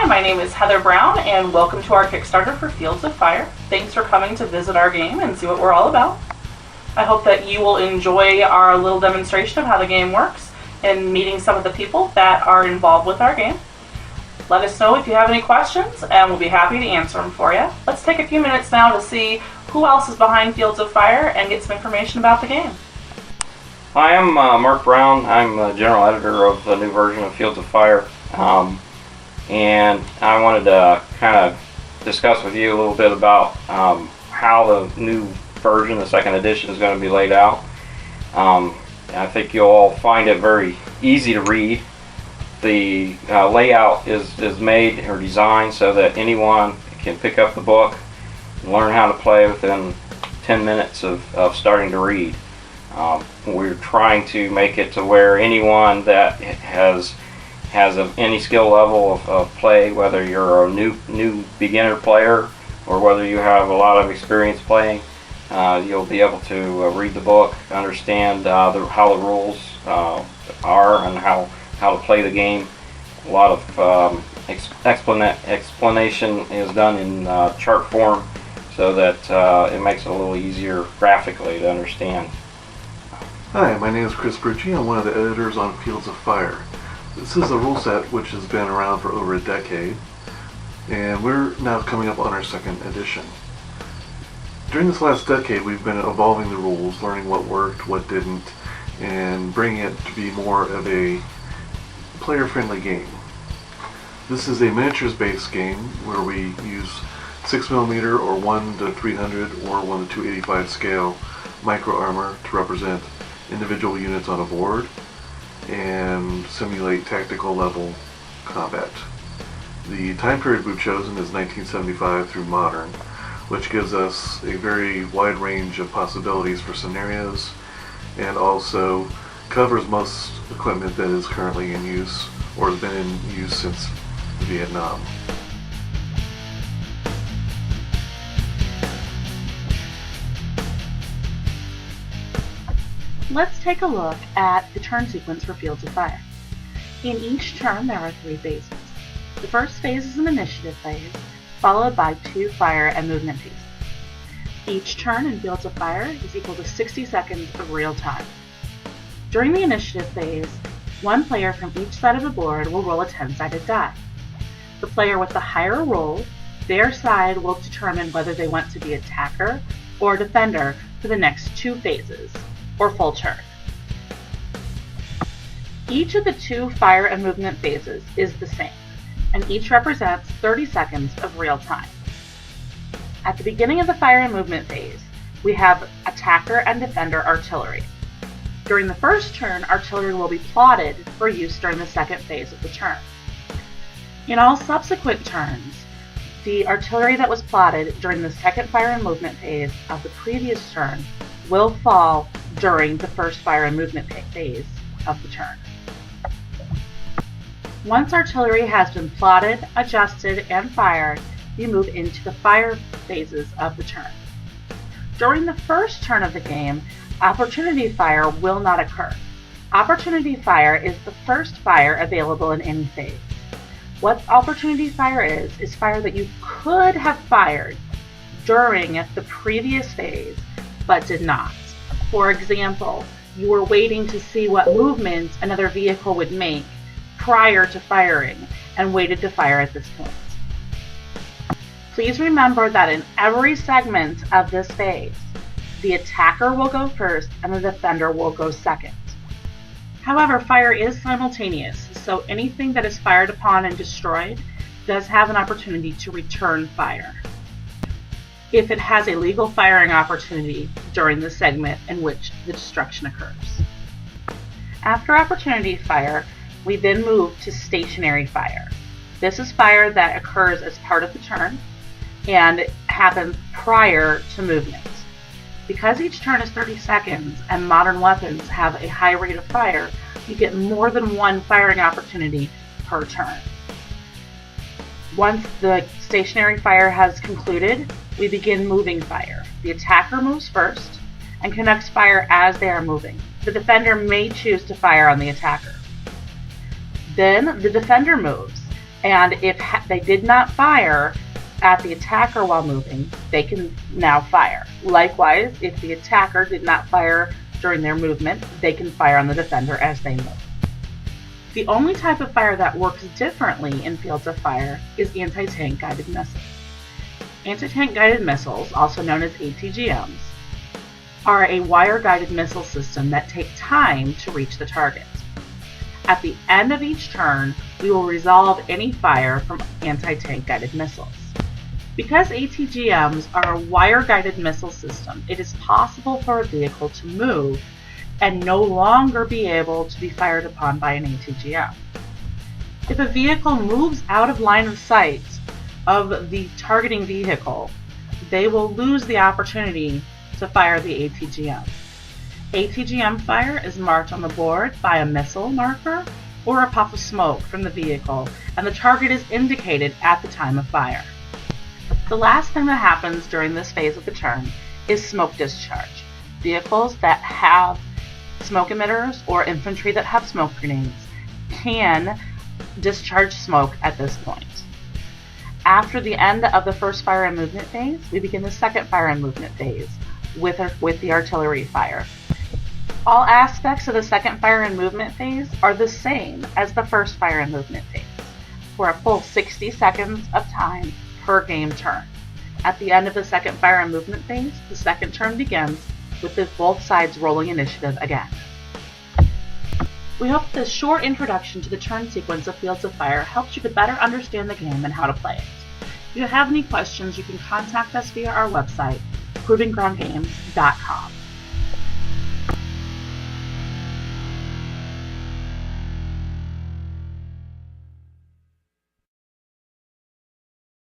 Hi, my name is Heather Brown, and welcome to our Kickstarter for Fields of Fire. Thanks for coming to visit our game and see what we're all about. I hope that you will enjoy our little demonstration of how the game works and meeting some of the people that are involved with our game. Let us know if you have any questions, and we'll be happy to answer them for you. Let's take a few minutes now to see who else is behind Fields of Fire and get some information about the game. Hi, I'm Mark Brown. I'm the general editor of the new version of Fields of Fire. And I wanted to kind of discuss with you a little bit about how the new version, the second edition, is going to be laid out. I think you'll all find it very easy to read. The layout is made or designed so that anyone can pick up the book and learn how to play within 10 minutes of starting to read. We're trying to make it to where anyone that has any skill level of play, whether you're a new beginner player or whether you have a lot of experience playing, you'll be able to read the book, understand how the rules are and how to play the game. A lot of explanation is done in chart form so that it makes it a little easier graphically to understand. Hi, my name is Chris Brucci. I'm one of the editors on Fields of Fire. This is a rule set which has been around for over a decade, and we're now coming up on our second edition. During this last decade, we've been evolving the rules, learning what worked, what didn't, and bringing it to be more of a player-friendly game. This is a miniatures-based game where we use 6mm or 1 to 300 or 1 to 285 scale micro armor to represent individual units on a board and simulate tactical level combat. The time period we've chosen is 1975 through modern, which gives us a very wide range of possibilities for scenarios and also covers most equipment that is currently in use or has been in use since Vietnam. Let's take a look at the turn sequence for Fields of Fire. In each turn, there are 3 phases. The first phase is an initiative phase, followed by 2 fire and movement phases. Each turn in Fields of Fire is equal to 60 seconds of real time. During the initiative phase, one player from each side of the board will roll a 10-sided die. The player with the higher roll, their side will determine whether they want to be attacker or defender for the next 2 phases, or full turn. Each of the 2 fire and movement phases is the same, and each represents 30 seconds of real time. At the beginning of the fire and movement phase, we have attacker and defender artillery. During the first turn, artillery will be plotted for use during the second phase of the turn. In all subsequent turns, the artillery that was plotted during the second fire and movement phase of the previous turn will fall during the first fire and movement phase of the turn. Once artillery has been plotted, adjusted, and fired, we move into the fire phases of the turn. During the first turn of the game, opportunity fire will not occur. Opportunity fire is the first fire available in any phase. What opportunity fire is fire that you could have fired during the previous phase but did not. For example, you were waiting to see what movement another vehicle would make prior to firing and waited to fire at this point. Please remember that in every segment of this phase, the attacker will go first and the defender will go second. However, fire is simultaneous, so anything that is fired upon and destroyed does have an opportunity to return fire, if it has a legal firing opportunity during the segment in which the destruction occurs. After opportunity fire, we then move to stationary fire. This is fire that occurs as part of the turn and happens prior to movement. Because each turn is 30 seconds and modern weapons have a high rate of fire, you get more than 1 firing opportunity per turn. Once the stationary fire has concluded, we begin moving fire. The attacker moves first and conducts fire as they are moving. The defender may choose to fire on the attacker. Then the defender moves And if they did not fire at the attacker while moving, they can now fire. Likewise, if the attacker did not fire during their movement, they can fire on the defender as they move. The only type of fire that works differently in Fields of Fire is anti-tank guided missiles. Anti-tank guided missiles, also known as ATGMs, are a wire-guided missile system that take time to reach the target. At the end of each turn, we will resolve any fire from anti-tank guided missiles. Because ATGMs are a wire-guided missile system, it is possible for a vehicle to move and no longer be able to be fired upon by an ATGM. If a vehicle moves out of line of sight of the targeting vehicle, they will lose the opportunity to fire the ATGM. ATGM fire is marked on the board by a missile marker or a puff of smoke from the vehicle, and the target is indicated at the time of fire. The last thing that happens during this phase of the turn is smoke discharge. Vehicles that have smoke emitters or infantry that have smoke grenades can discharge smoke at this point. After the end of the first fire and movement phase, we begin the second fire and movement phase with the artillery fire. All aspects of the second fire and movement phase are the same as the first fire and movement phase, for a full 60 seconds of time per game turn. At the end of the second fire and movement phase, the second turn begins with both sides rolling initiative again. We hope this short introduction to the turn sequence of Fields of Fire helps you to better understand the game and how to play it. If you have any questions, you can contact us via our website, provinggroundgames.com.